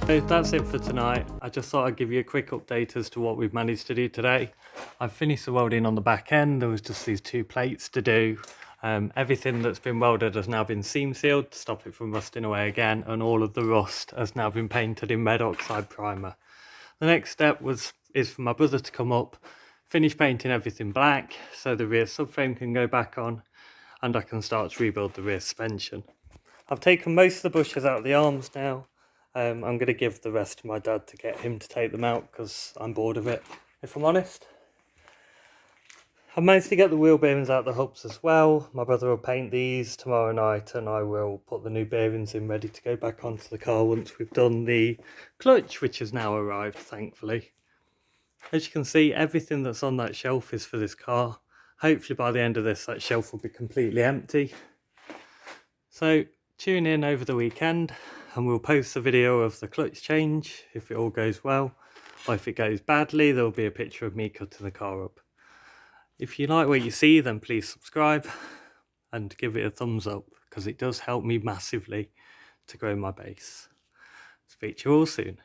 So that's it for tonight. I just thought I'd give you a quick update as to what we've managed to do today. I've finished the welding on the back end. There was just these 2 plates to do. Everything that's been welded has now been seam sealed to stop it from rusting away again, and all of the rust has now been painted in red oxide primer. The next step is for my brother to come up, finish painting everything black so the rear subframe can go back on and I can start to rebuild the rear suspension. I've taken most of the bushes out of the arms now. I'm going to give the rest to my dad to get him to take them out because I'm bored of it, if I'm honest. I've managed to get the wheel bearings out the hubs as well. My brother will paint these tomorrow night and I will put the new bearings in ready to go back onto the car once we've done the clutch, which has now arrived, thankfully. As you can see, everything that's on that shelf is for this car. Hopefully by the end of this, that shelf will be completely empty. So tune in over the weekend and we'll post a video of the clutch change if it all goes well, or if it goes badly there'll be a picture of me cutting the car up. If you like what you see, then please subscribe and give it a thumbs up because it does help me massively to grow my base. Speak to you all soon.